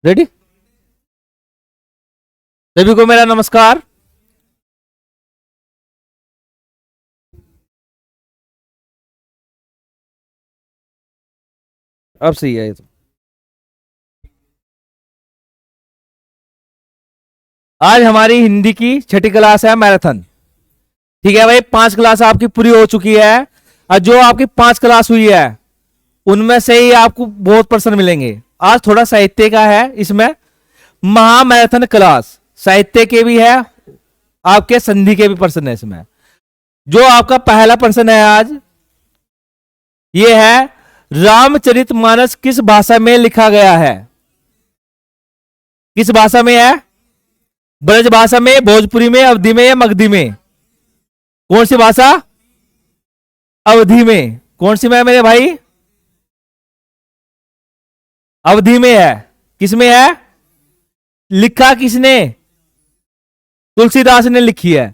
Ready. सभी को मेरा नमस्कार। अब सही है ये तो। आज हमारी हिंदी की छठी क्लास है मैराथन। ठीक है भाई, 5 क्लास आपकी पूरी हो चुकी है और जो आपकी 5 क्लास हुई है उनमें से ही आपको बहुत प्रश्न मिलेंगे। आज थोड़ा साहित्य का है, इसमें महामैराथन क्लास साहित्य के भी है, आपके संधि के भी प्रश्न है इसमें। जो आपका पहला प्रश्न है आज ये है, रामचरितमानस किस भाषा में लिखा गया है? किस भाषा में है? ब्रज भाषा में, भोजपुरी में, अवधी में या मगधी में? कौन सी भाषा? अवधी में। कौन सी में है मेरे भाई? अवधी में है। किस में है? लिखा किसने? तुलसीदास ने लिखी है।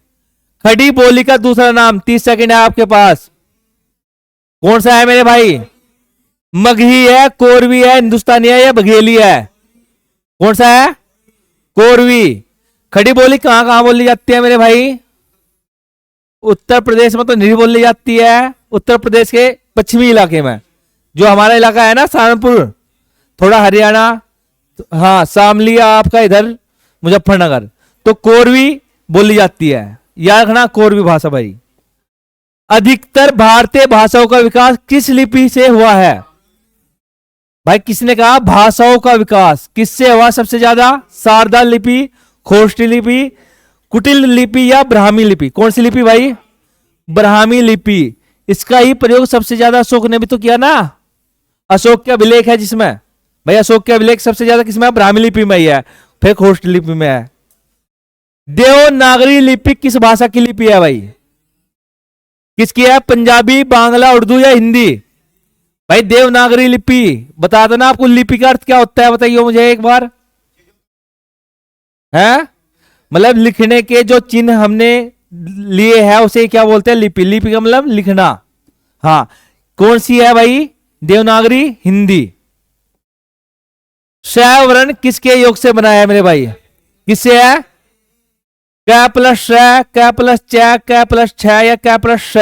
खड़ी बोली का दूसरा नाम, 30 सेकंड है आपके पास। कौन सा है मेरे भाई? मगही है, कोरवी है, हिंदुस्तानी है या बघेली है? कौन सा है? कोरवी। खड़ी बोली कहां कहां बोली जाती है मेरे भाई? उत्तर प्रदेश में तो नहीं बोली जाती है, उत्तर प्रदेश के पश्चिमी इलाके में। जो हमारा इलाका है ना सहारनपुर, थोड़ा हरियाणा, हाँ शामली आपका इधर मुजफ्फरनगर, तो कोरवी बोली जाती है। याद रखना कोरवी भाषा भाई। अधिकतर भारतीय भाषाओं का विकास किस लिपि से हुआ है? भाई किसने कहा भाषाओं का विकास किससे हुआ सबसे ज्यादा? शारदा लिपि, खोष्ठी लिपि, कुटिल लिपि या ब्राह्मी लिपि? कौन सी लिपि भाई? ब्राह्मी लिपि। इसका ही प्रयोग सबसे ज्यादा अशोक ने भी तो किया ना। अशोक के अभिलेख है जिसमें, भाई अशोक के अभिलेख सबसे ज्यादा किसमें? ब्राह्मी लिपि में ही है, फिर खोष्ठी लिपि में है। देवनागरी लिपि किस भाषा की लिपि है भाई? किसकी है? पंजाबी, बांग्ला, उर्दू या हिंदी? भाई देवनागरी लिपि बता दो ना आपको। लिपि का अर्थ क्या होता है बताइए मुझे एक बार। है मतलब लिखने के जो चिन्ह हमने लिए हैं उसे क्या बोलते हैं? लिपि। लिपि का मतलब लिखना। हाँ, कौन सी है भाई? देवनागरी, हिंदी। शैव वर्ण किसके योग से बना है मेरे भाई? किससे है? क प्लस श, क प्लस च, क प्लस छ या क प्लस श?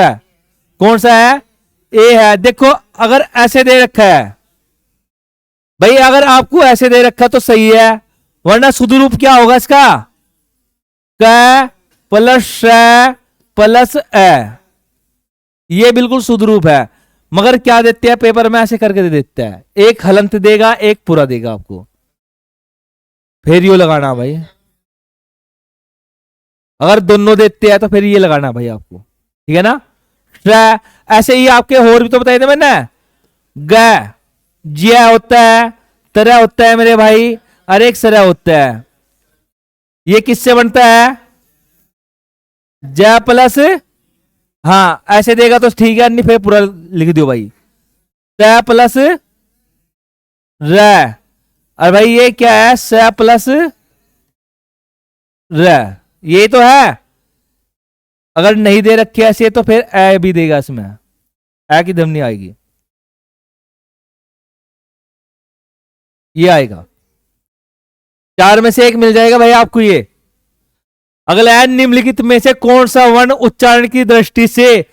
कौन सा है? ए है। देखो अगर ऐसे दे रखा है भाई, अगर आपको ऐसे दे रखा तो सही है, वरना शुद्ध रूप क्या होगा इसका? क प्लस श प्लस ए। ये बिल्कुल शुद्ध रूप है, मगर क्या देते हैं पेपर में? ऐसे करके दे देते हैं, एक हलंत देगा एक पूरा देगा आपको, फिर यो लगाना भाई। अगर दोनों देते हैं तो फिर ये लगाना भाई आपको, ठीक है ना। ऐसे ही आपके और भी तो बताए थे मैंने। ग जिया होता है, तरह होता है मेरे भाई, और एक सरह होता है। ये किससे बनता है? ज प्लस, हाँ ऐसे देगा तो ठीक है, नहीं फिर पूरा लिख दो भाई। त प्लस र, और भाई ये क्या है? स प्लस र, ये तो है। अगर नहीं दे रखे ऐसे तो फिर ए भी देगा, इसमें ए की ध्वनि आएगी, ये आएगा। 4 में से एक मिल जाएगा भाई आपको ये। अगला है, निम्नलिखित में से कौन सा वर्ण उच्चारण की दृष्टि से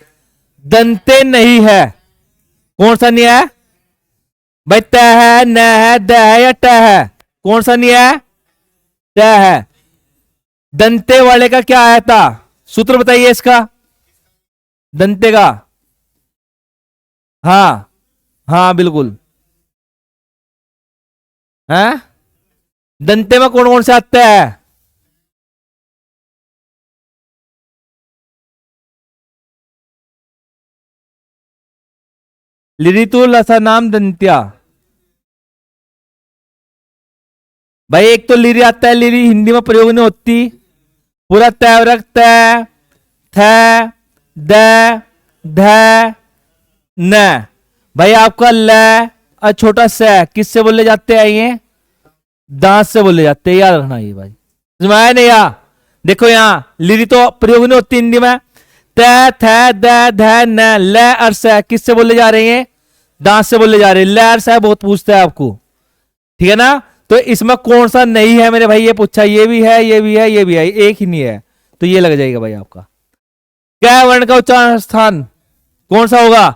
दंते नहीं है? कौन सा नहीं है भाई? त है, न है, द है या ट है? कौन सा नहीं है? त है। दंते वाले का क्या आया था? सूत्र बताइए इसका, दंते का। हाँ हाँ बिल्कुल है। दंते में कौन कौन से आता है? लिरितु लसा नाम दंत्या। भाई एक तो लिरी आता है, लिरी हिंदी में प्रयोग नहीं होती। पूरा तैवरक त, थ, द, ध, न। भाई आपका ल और छोटा स किससे बोले जाते हैं? ये दांत से बोले जाते हैं, याद रखना ये भाई। समझ में आया नहीं? या देखो यहां लिरी तो प्रयोग नहीं होती हिंदी में। त, थ, द, ध, न, ल और स किससे बोले जा रहे हैं? दांत से बोले जा रहे हैं। ल और स बहुत पूछता है आपको, ठीक है ना। तो इसमें कौन सा नहीं है मेरे भाई, ये पूछा। ये भी है, ये भी है, ये भी है, एक ही नहीं है, तो ये लग जाएगा भाई आपका। क्या वर्ण का उच्चारण स्थान कौन सा होगा?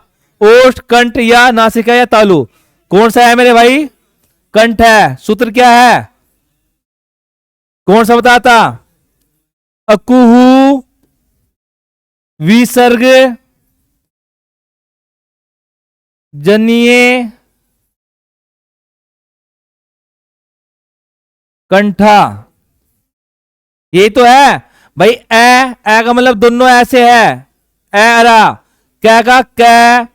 ओष्ठ, कंठ या नासिका या तालु? कौन सा है मेरे भाई? कंठ है। सूत्र क्या है? कौन सा बताता? अकुहु विसर्ग जनिए कंठा। ये तो है भाई। ए का मतलब दोनों ऐसे है। ए अरा, कै का कै,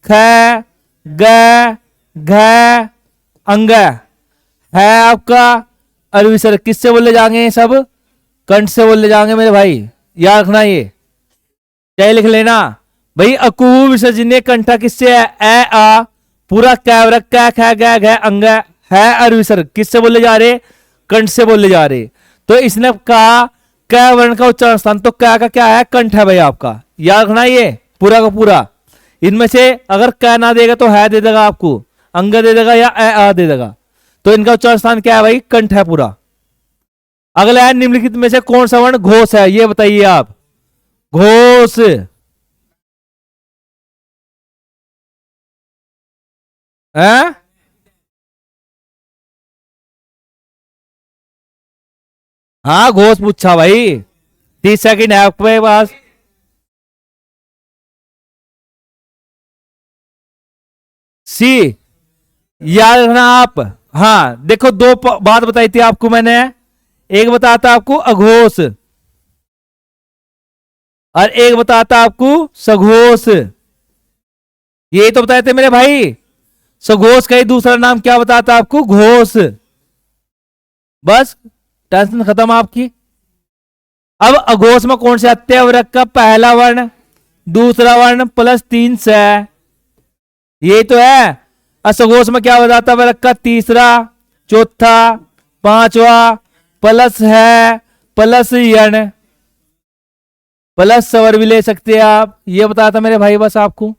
ख, ग, घ, अंग है आपका अरविसर्ग। किससे बोले जाएंगे ये सब? कंठ से बोले जाएंगे मेरे भाई, याद रखना। ये क्या लिख लेना भाई। अकु विसर्जनीय कंठा किससे है? ए आ पूरा कैवरक कै ख ग घ अंग है अरविसर्ग। किससे बोले जा रहे? कंठ से बोले जा रहे। तो इसने कहा कै वर्ण का उच्चारण स्थान, तो कै का क्या है? कंठ है भाई आपका, याद रखना ये पूरा का पूरा। इनमें से अगर कै ना देगा तो है दे देगा आपको, अंग दे देगा या ए आ दे देगा। तो इनका उच्चारण स्थान क्या है भाई? कंठ है पूरा। अगला है निम्नलिखित में से कौन सा वर्ण घोष है? ये बताइए आप। घोष है? हाँ घोष पूछा भाई। 30 सेकंड है आपके पास। सी याद रखना आप। हाँ देखो, दो बात बताई थी आपको मैंने। एक बताता आपको अघोष और एक बताता आपको सघोष। ये तो बताए थे मेरे भाई। सघोष का ही दूसरा नाम क्या बताता आपको? घोष। बस टेंशन खत्म आपकी। अब अघोष में कौन से अत्यवरक का पहला वर्ण दूसरा वर्ण प्लस 3 से? ये तो है। असघोष में क्या बताता? वर्ग का तीसरा, चौथा, पांचवा प्लस है प्लस यण प्लस स्वर भी ले सकते हैं आप। ये बताता मेरे भाई बस आपको।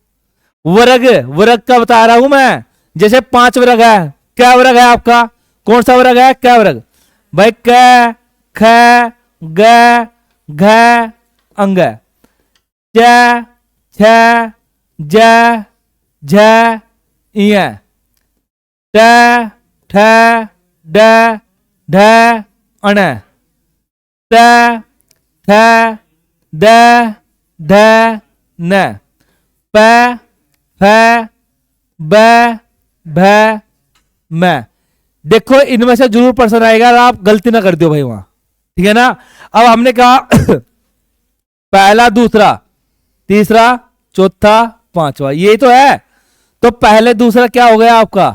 वर्ग वर्ग का बता रहा हूं मैं। जैसे 5 वर्ग है, क्या वर्ग है आपका? कौन सा वर्ग है? क्या वर्ग भाई? क, ख, ग, घ, अंग, च, छ, ज, झ, इय, ट, ठ, ड, ढ, अण, त, थ, द, ध, न, प, फ, ब, भ, म। देखो इनमें से जरूर प्रश्न आएगा, आप गलती ना कर दो भाई वहां, ठीक है ना। अब हमने कहा पहला, दूसरा, तीसरा, चौथा, पांचवा, ये तो है। तो पहले दूसरा क्या हो गया आपका?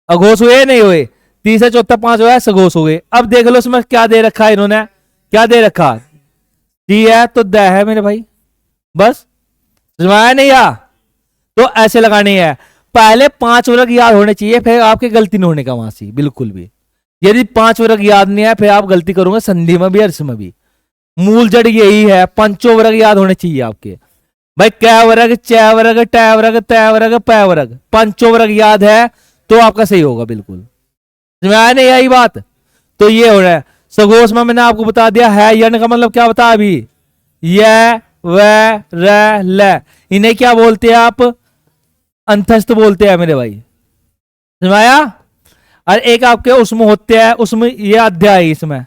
अघोष हुए नहीं हुए? तीसरा चौथा पांचवा सघोष हो गए। अब देख लो इसमें क्या दे रखा है इन्होंने। क्या दे रखा? दी है तो द है मेरे भाई। बस समझाया नहीं या? तो ऐसे लगानी है। पहले 5 वर्ग याद होने चाहिए, फिर आपके गलती नहीं होने का वहां से बिल्कुल भी। यदि 5 वर्ग याद नहीं है फिर आप गलती करोगे संधि में भी अर्थ में भी। मूल जड़ यही है, पंचो वर्ग याद होने चाहिए आपके भाई। कै वर्ग, च वर्ग, ट वर्ग, त वर्ग, प वर्ग, पंचो वर्ग याद है तो आपका सही होगा बिल्कुल। समझ में नहीं आई बात? तो ये हो रहा है। सघोष में मैंने आपको बता दिया है। यण का मतलब क्या बता अभी? य, व, र, ल। इन्हें क्या बोलते हैं आप? अंतस्थ बोलते हैं मेरे भाई। समझ में आया? और एक आपके उसमें होते हैं, उसमें ये अध्याय है, इसमें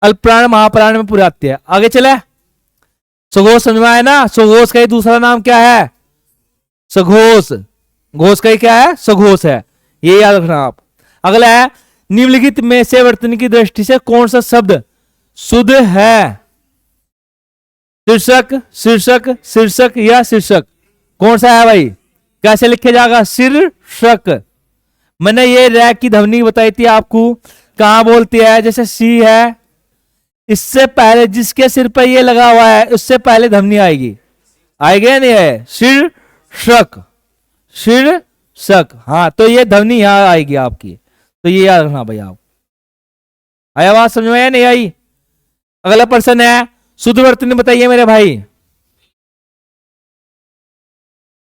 अल्पप्राण महाप्राण में पूरे आते हैं। आगे चले। सघोष समझ में आया ना? सघोष का ही दूसरा नाम क्या है? सघोष। घोष का ही क्या है? सघोष है। ये याद रखना आप। अगला है निम्नलिखित में से वर्तन की दृष्टि से कौन सा शब्द शुद्ध है? शीर्षक, शीर्षक, शीर्षक या शीर्षक? कौन सा है भाई? कैसे लिखे जाएगा? शीर्षक। मैंने ये रैक की ध्वनि बताई थी आपको, कहां बोलती है? जैसे सी है, इससे पहले जिसके सिर पर ये लगा हुआ है उससे पहले ध्वनि आएगी। आएगी या नहीं है? शीर्षक, शीर्षक। हाँ तो ये ध्वनि यहां आएगी आपकी, तो ये याद रखना भाई आप। आया बात समझ में या नहीं आई? अगला प्रश्न है शुद्ध वर्तनी बताइए मेरे भाई।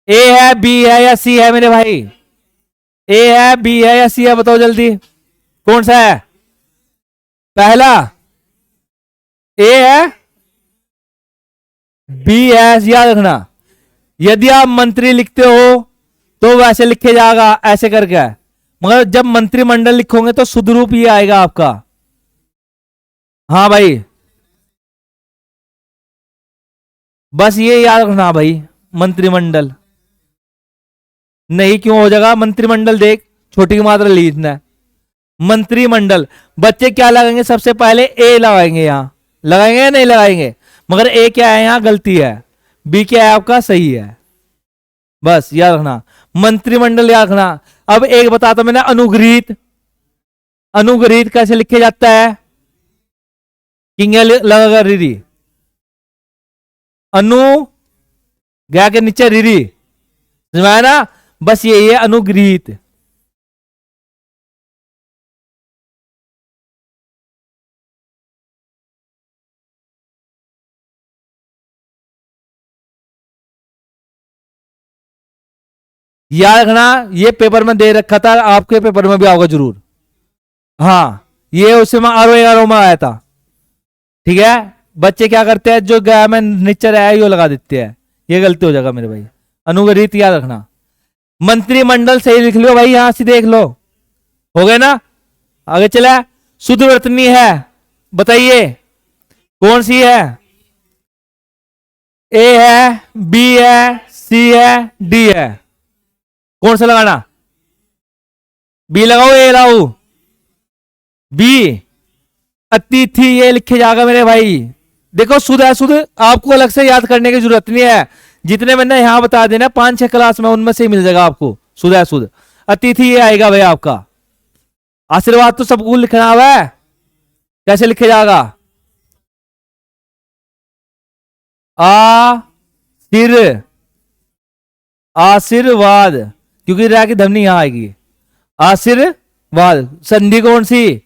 ए है, बी है या सी है मेरे भाई? ए है, बी है या सी है? बताओ जल्दी, कौन सा है? पहला ए है, बी है, याद रखना। यदि आप मंत्री लिखते हो तो वैसे लिखे जाएगा, ऐसे करके, मगर जब मंत्रिमंडल लिखोगे तो शुद्ध रूप ये आएगा आपका। हाँ भाई, बस ये याद रखना भाई, मंत्रिमंडल नहीं क्यों हो जाएगा? मंत्रिमंडल देख, छोटी की मात्रा लिखना है। मंत्रिमंडल, बच्चे क्या लगाएंगे? सबसे पहले ए लगाएंगे, यहां लगाएंगे या नहीं लगाएंगे? मगर ए क्या है? यहां गलती है। बी क्या है आपका? सही है। बस याद रखना, मंत्रिमंडल याद रखना। अब एक बताता मैंने, अनुग्रहित। अनुग्रहित कैसे लिखे जाता है? किंगे लगाकर रीरी, अनु गया के नीचे रीरी, समझाया ना? बस ये है अनुग्रहित। याद रखना, ये पेपर में दे रखा था, आपके पेपर में भी आओगे जरूर। हाँ, ये उसमें आरो में आया था। ठीक है, बच्चे क्या करते हैं, जो गया में नीचे आया यो लगा देते हैं, ये गलती हो जाएगा मेरे भाई। अनुग्रहित याद रखना। मंत्रिमंडल सही लिख लो भाई, यहां से देख लो, हो गए ना? आगे चला, शुद्ध वर्तनी है, बताइए कौन सी है? ए है, बी है, सी है, डी है? कौन सा लगाना? बी लगाओ, ए लगाओ? बी, अतिथि ये लिखे जाएगा मेरे भाई। देखो शुद्ध है, शुद्ध आपको अलग से याद करने की जरूरत नहीं है, जितने मैंने यहां बता देना 5-6 क्लास में, उनमें से ही मिल जाएगा आपको। शुद्ध है, शुद्ध अतिथि ये आएगा भाई आपका। आशीर्वाद तो सबको लिखना हुआ है, कैसे लिखे जाएगा? आ सिर, आशीर्वाद, क्योंकि रा की ध्वनि यहां आएगी। आशीर्वाद। संधि कौन सी?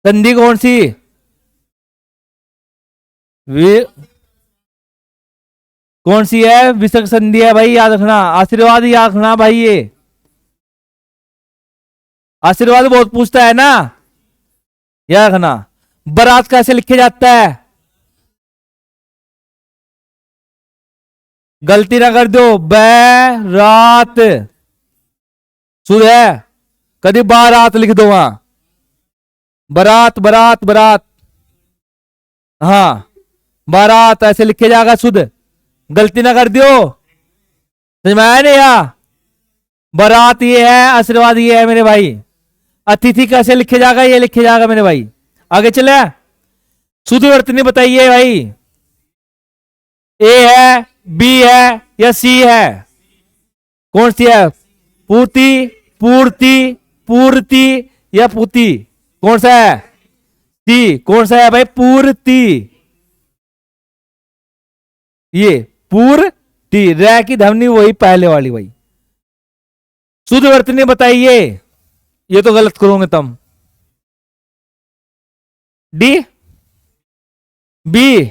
संधि कौन सी? कौन सी है? विसर्ग संधि है भाई, याद रखना। आशीर्वाद याद रखना भाई, ये आशीर्वाद बहुत पूछता है ना, याद रखना। बारात कैसे लिखे जाता है? गलती ना कर दो, बैरात शुद्ध है, कभी बारात लिख दो वहां, बारात बारात बारात, हाँ बारात ऐसे लिखे जाएगा शुद्ध, गलती ना कर दियो, समझ में आया नहीं? बारात ये है, आशीर्वाद ये है मेरे भाई। अतिथि कैसे लिखे जाएगा? ये लिखे जाएगा मेरे भाई। आगे चले, शुद्ध वर्तनी बताइए भाई, ए है, बी है या सी है? कौन सी है? पूर्ति, पूर्ति, पूर्ति या पूति? कौन सा है? सी। कौन सा है भाई? पूर्ति। ये पूर्ति, रै की ध्वनि वही पहले वाली भाई। शुद्ध वर्तनी बताइए, ये तो गलत करोगे तुम। डी, बी,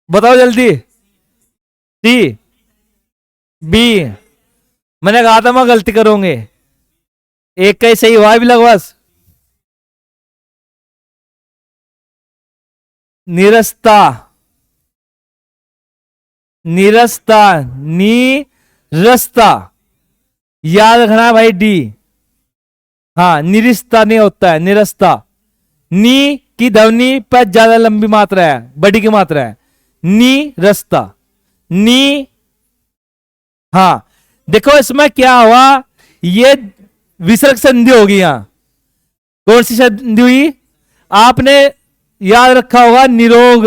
बताओ जल्दी। सी, बी। मैंने कहा था मैं गलती करोगे, एक का ही सही हुआ भी लगभग। निरस्ता, निरस्ता, नीरस्ता, याद रखना भाई, डी। हाँ, निरिस्ता नहीं होता है, निरस्ता। नी की ध्वनि पर ज्यादा लंबी मात्रा है, बड़ी की मात्रा है, नी रस्ता, नी। हाँ देखो इसमें क्या हुआ, ये विसर्ग संधि होगी। यहां कौन सी संधि हुई? आपने याद रखा होगा, निरोग।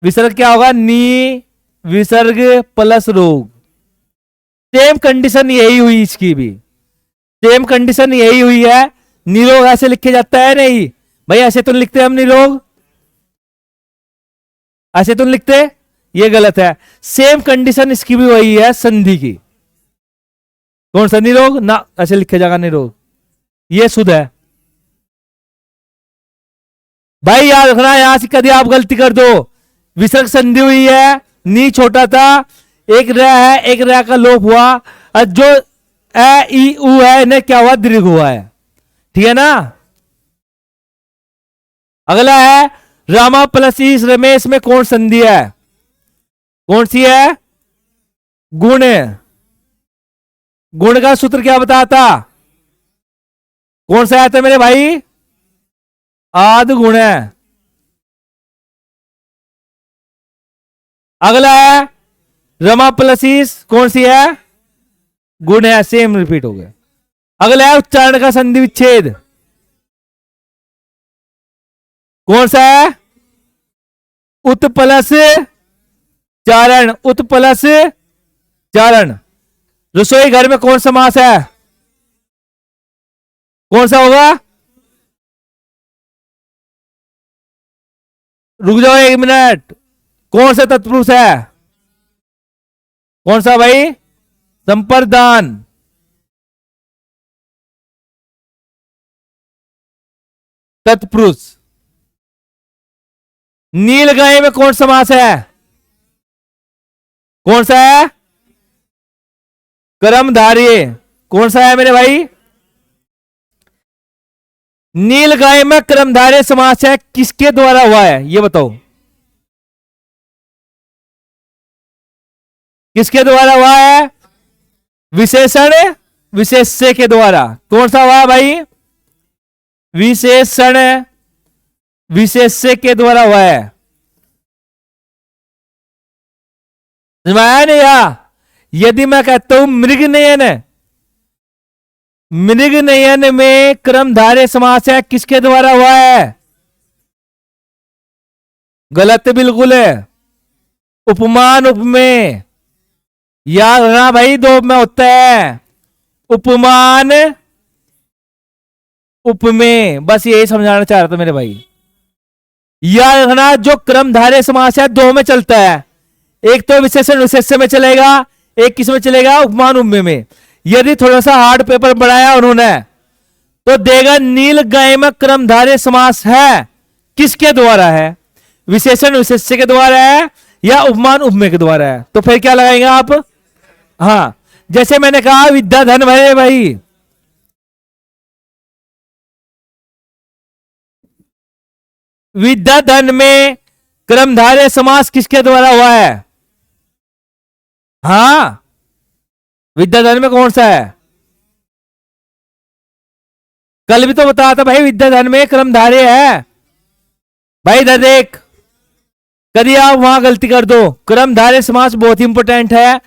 विसर्ग क्या होगा? नी विसर्ग प्लस रोग। सेम कंडीशन यही हुई, इसकी भी सेम कंडीशन यही हुई है। निरोग ऐसे लिखे जाता है? नहीं भाई, ऐसे तो लिखते हम निरोग, ऐसे तो लिखते, ये गलत है। सेम कंडीशन इसकी भी वही है, संधि की। कौन सा? निरोग ना, ऐसे लिखे जाएगा निरोग, ये शुद्ध है भाई। याद रखना, यहां से कभी आप गलती कर दो, विसर्ग संधि हुई है, नी छोटा था, एक र है, एक र का लोप हुआ, और जो ए ई उ है इन्हें क्या हुआ, दीर्घ हुआ है। ठीक है ना। अगला है रामा प्लस इस रमेश में कौन संधि है, कौन सी है, गुण। गुण का सूत्र क्या बताता, कौन सा आता है मेरे भाई, आद गुण है। अगला है रमा प्लस इस कौन सी है, गुण है, सेम रिपीट हो गया। अगला है उच्चारण का संधि विच्छेद, कौन सा है, उत प्लस चारण, उत प्लस चारण। रसोई घर में कौन सा समास है, कौन सा होगा, रुक जाओ एक मिनट, कौन सा तत्पुरुष है, कौन सा भाई, संप्रदान। तत्पुरुष। नील गाय में कौन समास है, कौन सा है, कर्मधारय। कौन सा है मेरे भाई, नील गाय में कर्मधारय समास है, किसके द्वारा हुआ है ये बताओ, किसके द्वारा हुआ है, विशेषण विशेष्य के द्वारा। कौन सा हुआ भाई, विशेषण विशेष्य के द्वारा हुआ है। समझ में आया नहीं या? यदि मैं कहता हूं मृग नयन, मृग नयन में कर्मधारय समास है, किसके द्वारा हुआ है, गलत बिल्कुल है, उपमान उपमेय। याद रखना भाई, दो में होता है उपमान उपमेय, बस यही समझाना चाह रहा था मेरे भाई। याद रखना जो कर्मधारय समास है दो में चलता है, एक तो विशेषण विशेष्य में चलेगा, एक किस में चलेगा, उपमान उपमेय में। यदि थोड़ा सा हार्ड पेपर बनाया उन्होंने तो देगा नील गाय में कर्मधारय समास है, किसके द्वारा है, विशेषण विशेष्य के द्वारा है या उपमान उपमेय के द्वारा है। तो फिर क्या लगाएंगे आप, हाँ जैसे मैंने कहा विद्या धन भरे भाई, विद्या धन में कर्मधारय समास किसके द्वारा हुआ है, हाँ विद्या धन में कौन सा है, कल भी तो बताया था भाई विद्या धन में कर्मधारय है। भाई इधर देख, कभी आप वहां गलती कर दो, कर्मधारय समास बहुत इंपॉर्टेंट है।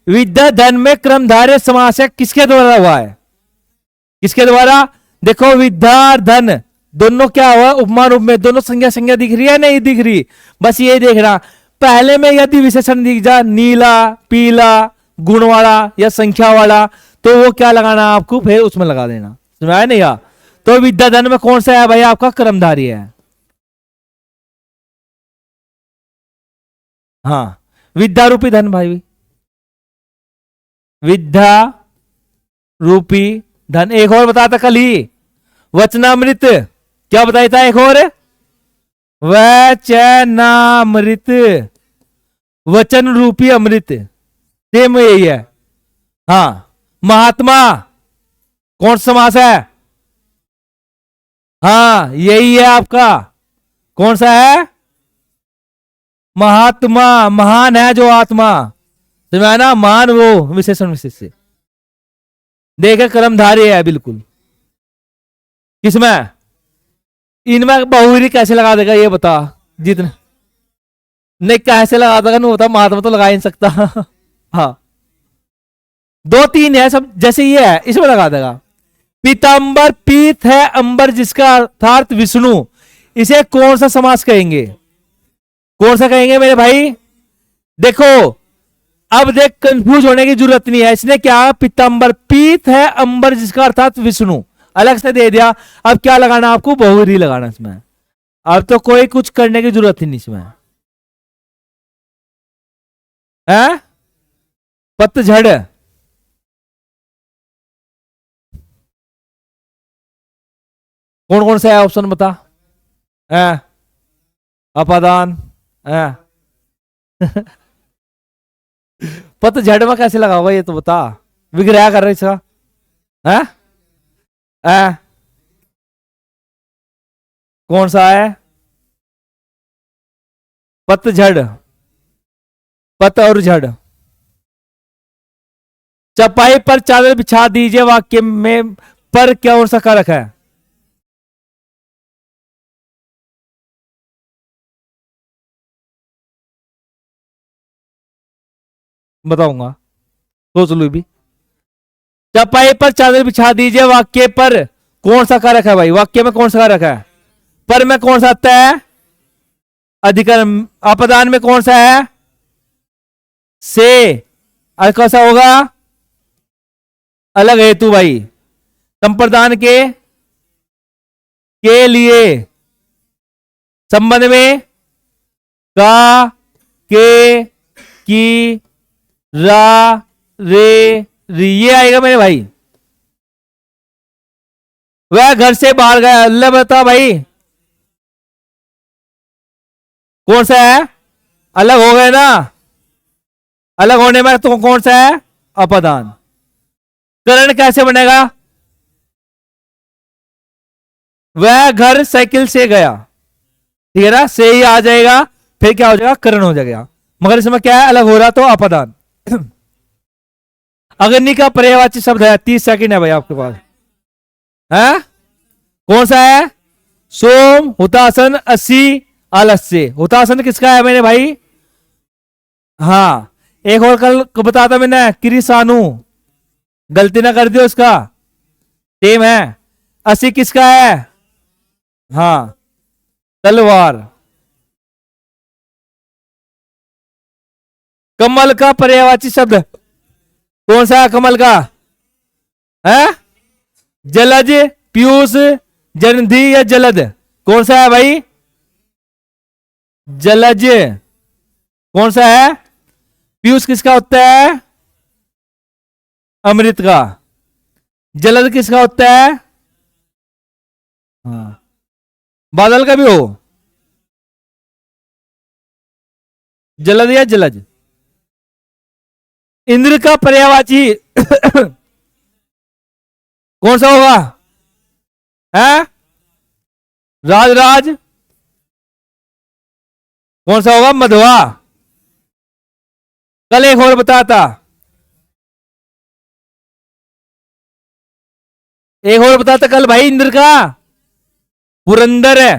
विद्या धन में कर्मधारय समास है, किसके द्वारा हुआ है, किसके द्वारा, देखो विद्या और धन दोनों क्या हुआ, उपमान उपमेय, दोनों संज्ञा संज्ञा दिख रही है नहीं दिख रही, बस ये देखना। पहले में यदि विशेषण दिख जा, नीला पीला गुण वाला या संख्या वाला, तो वो क्या लगाना आपको, फिर उसमें लगा देना। समझ आया नहीं यार? तो विद्या धन में कौन सा है भाई, आपका कर्मधारय है। हाँ विद्या रूपी धन भाई, विद्या रूपी धन। एक और बताता कल ही, वचनामृत, क्या बताया था एक और, वचनामृत, वचन रूपी अमृत, सेम यही है। हाँ महात्मा कौन सा समास है, हाँ यही है आपका, कौन सा है, महात्मा, महान है जो आत्मा, समझा ना, मान वो विशेषण विशेष से देखे कर्मधारय है बिल्कुल। किसमें, इनमें बहुरी कैसे लगा देगा ये बता, जितना नहीं कैसे लगा देगा नहीं होता, महात्मा तो लगा ही नहीं सकता। हाँ दो तीन है सब, जैसे ये है इसमें लगा देगा। पीतांबर, पीत है अंबर जिसका अर्थात विष्णु, इसे कौन सा समास कहेंगे, कौन सा कहेंगे मेरे भाई, देखो अब देख कंफ्यूज होने की जरूरत नहीं है, इसने क्या, पीतांबर, पीत है अंबर जिसका अर्थात विष्णु, अलग से दे दिया। अब क्या लगाना आपको, बहुरी लगाना इसमें, अब तो कोई कुछ करने की जरूरत ही नहीं इसमें है। पतझड़, कौन कौन सा है ऑप्शन बता, है अपादान है, पतझड़ में कैसे लगा होगा ये तो बता। विग्रह कर रहे इसका है? है? कौन सा है? पतझड़, पत और झड़। चपाई पर चादर बिछा दीजिए वाक्य में पर क्या और सा कारक है? बताऊंगा, सोच लो भी। चपाई पर चादर बिछा दीजिए वाक्य पर कौन सा कारक है भाई? वाक्य में कौन सा कारक है? पर में कौन सा आता है? अधिकरण। अपदान में कौन सा है? से। कैसा होगा? अलग हेतु भाई। संप्रदान के लिए संबंध में का, के, की, रा, रे, री, ये आएगा मेरे भाई। वह घर से बाहर गया। अल्लाह बता भाई कौन सा है? अलग हो गए ना। अलग होने में तो कौन सा है? अपदान। करण कैसे बनेगा? वह घर साइकिल से गया, ठीक है ना, से ही आ जाएगा, फिर क्या हो जाएगा? करण हो जाएगा। मगर इसमें क्या है? अलग हो रहा तो अपदान। अग्नि का पर्यायवाची शब्द है। 30 सेकंड है भाई आपके पास। है कौन सा है? सोम, हुतासन, अस्सी, आलस्य। हुतासन किसका है मेरे भाई? हाँ। एक और कल बताता मैंने, किरिसानु, गलती ना कर दियो, उसका सेम है। अस्सी किसका है? हाँ, तलवार। कमल का पर्यायवाची शब्द कौन सा है? कमल का है? जलज, पीयूष, जलधि या जलद? कौन सा है भाई? जलज। कौन सा है? पीयूष किसका होता है? अमृत का। जलद किसका होता है? हाँ, बादल का भी हो। जलद या जलज। इंद्र का पर्यायवाची कौन सा होगा? है? राज, राज। कौन सा होगा? मधवा। कल एक और बताता, एक और बताता कल भाई। इंद्र का पुरंदर है।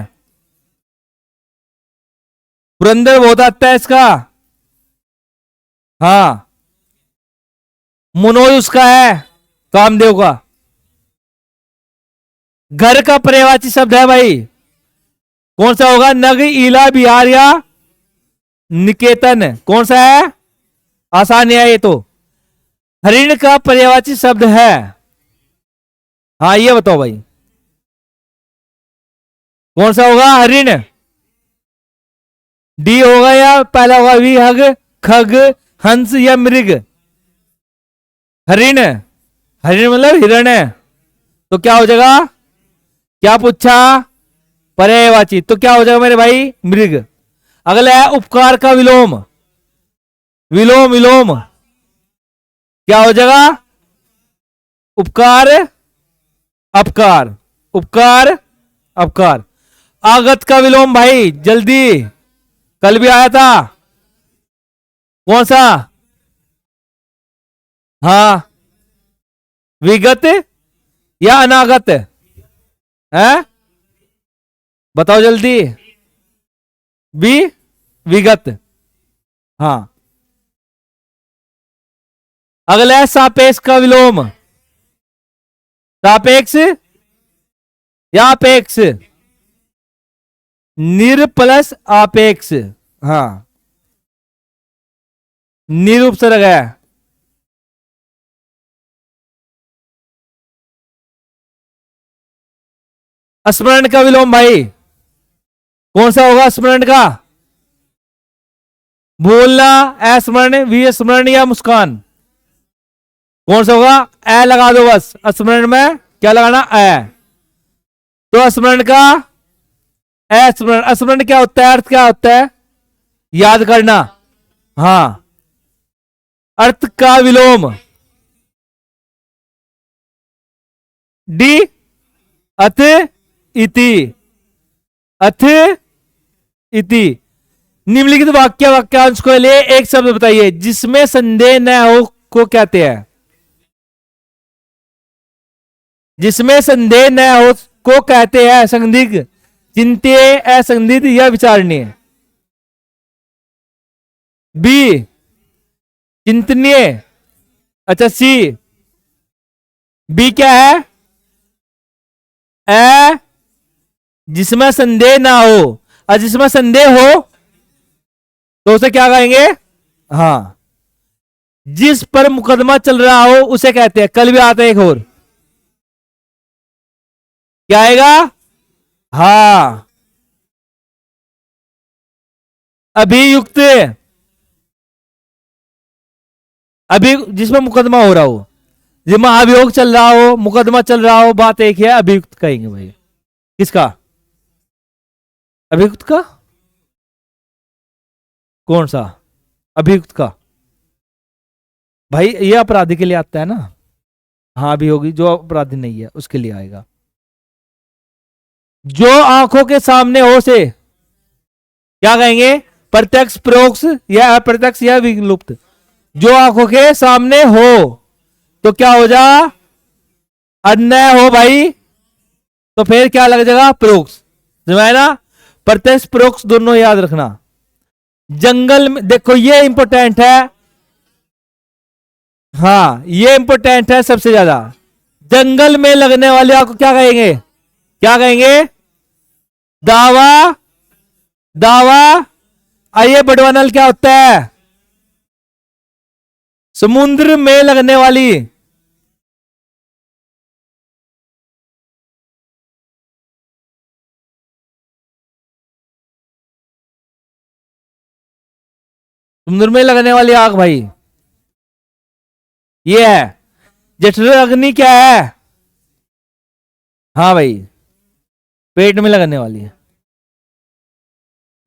पुरंदर बहुत आता है इसका। हाँ। मनोज उसका है, कामदेव का। घर का पर्यायवाची शब्द है भाई, कौन सा होगा? नग, ईला, बिहार या निकेतन? कौन सा है? आसान है ये तो। हरिण का पर्यायवाची शब्द है। हाँ, ये बताओ भाई कौन सा होगा? हरिण। डी होगा या पहला होगा? विहग, खग, हंस या मृग? हरिण। हरिण मतलब हिरण है, तो क्या हो जाएगा? क्या पूछा? पर्यायवाची, तो क्या हो जाएगा मेरे भाई? मृग। अगला है उपकार का विलोम। विलोम, विलोम क्या हो जाएगा? उपकार, अपकार। उपकार, अपकार। आगत का विलोम भाई जल्दी, कल भी आया था। कौन सा? हाँ, विगत या अनागत है? बताओ जल्दी। बी, विगत। हाँ। अगला है सापेक्ष का विलोम। सापेक्ष या अपेक्ष? निर प्लस आपेक्ष। हाँ, निरुपसर्ग है। स्मरण का विलोम भाई कौन सा होगा? स्मरण का बोलना, अस्मरण, विस्मरण या मुस्कान? कौन सा होगा? ए लगा दो बस। स्मरण में क्या लगाना? ए। तो स्मरण का स्मरण, स्मरण क्या होता है? अर्थ क्या होता है? याद करना। हाँ, अर्थ का विलोम। डी, अथ इति, अथ इति। निम्नलिखित वाक्यांश को लिए एक शब्द बताइए जिसमें संदेह न हो को कहते हैं। जिसमें संदेह न हो को कहते हैं संदिग्ध, चिंत्य, असंदिग्ध या विचारणीय। बी, चिंतनीय। अच्छा, सी, बी क्या है? ए, जिसमें संदेह ना हो। और जिसमें संदेह हो तो उसे क्या कहेंगे? हाँ, जिस पर मुकदमा चल रहा हो उसे कहते हैं। कल भी आता है एक और, क्या आएगा? हाँ, अभियुक्त। अभी जिसमें मुकदमा हो रहा हो, जिसमें अभियोग चल रहा हो, मुकदमा चल रहा हो, बात एक है, अभियुक्त कहेंगे भाई। किसका? अभियुक्त का। कौन सा अभियुक्त का? भाई ये अपराधी के लिए आता है ना। हाँ, अभियोगी जो अपराधी नहीं है उसके लिए आएगा। जो आंखों के सामने हो से क्या कहेंगे? प्रत्यक्ष, परोक्ष या अप्रत्यक्ष या विलुप्त। जो आंखों के सामने हो तो क्या हो जा? अन्याय हो भाई, तो फिर क्या लग जाएगा? परोक्ष। समझ ना? प्रत्यक्ष परोक्ष दोनों याद रखना। जंगल में देखो, ये इंपॉर्टेंट है। हाँ, ये इंपॉर्टेंट है सबसे ज्यादा। जंगल में लगने वाले आग को क्या कहेंगे? क्या कहेंगे? दावा। दावा। आइए, बड़वा नल क्या होता है? समुद्र में लगने वाली। समुद्र में लगने वाली आग भाई ये है। जठर अग्नि क्या है? हाँ भाई, पेट में लगने वाली है।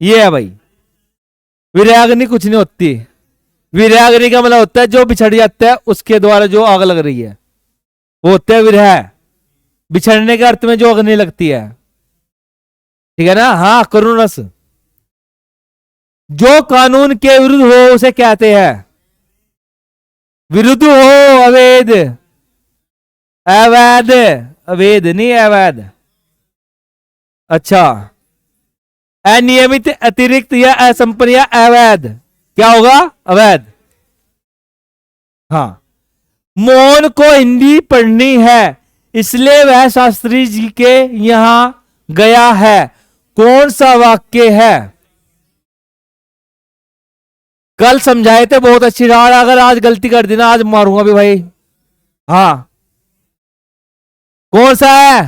ये है भाई। वीर्याग्नि कुछ नहीं होती। वीर्याग्नि का मतलब होता है जो बिछड़ जाता है उसके द्वारा जो आग लग रही है, वो होता है विरह। बिछड़ने के अर्थ में जो अग्नि लगती है, ठीक है ना? हाँ, करुण रस। जो कानून के विरुद्ध हो उसे कहते हैं विरुद्ध हो, अवैध। अवैध, अवैध नहीं, अवैध। अच्छा, अनियमित, अतिरिक्त या असंपन्न या अवैध। क्या होगा? अवैध। हाँ, मोहन को हिंदी पढ़नी है इसलिए वह शास्त्री जी के यहां गया है। कौन सा वाक्य है? कल समझाए थे, बहुत अच्छी रहा। अगर आज गलती कर दी ना, आज मारूंगा भी भाई। हाँ, कौन सा है?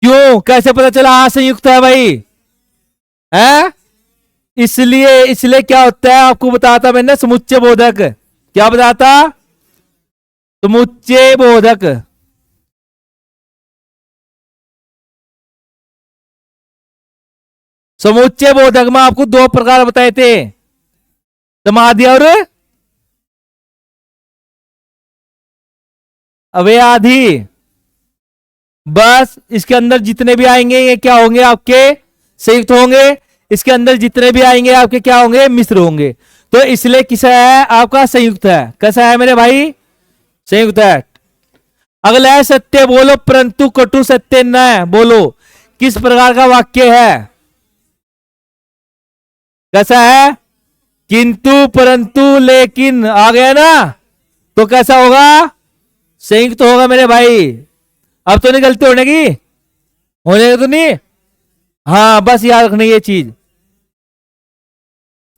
क्यों? कैसे पता चला? हाँ, संयुक्त है भाई। है इसलिए। इसलिए क्या होता है आपको बताता मैंने, समुच्चय बोधक। क्या बताता? समुच्चय बोधक। समुच्चय बोधक में आपको दो प्रकार बताए थे, समाधि और अव्याधि। बस इसके अंदर जितने भी आएंगे ये क्या होंगे? आपके संयुक्त होंगे। इसके अंदर जितने भी आएंगे आपके क्या होंगे? मिश्र होंगे। तो इसलिए किसा है? आपका संयुक्त है। कैसा है मेरे भाई? संयुक्त है। अगला है सत्य बोलो परंतु कटु सत्य न बोलो। किस प्रकार का वाक्य है? कैसा है? किंतु, परंतु, लेकिन आ गया ना, तो कैसा होगा? संयुक्त होगा मेरे भाई। अब तो नहीं गलती होने की, होने तो नहीं। हाँ, बस याद रखना ये चीज।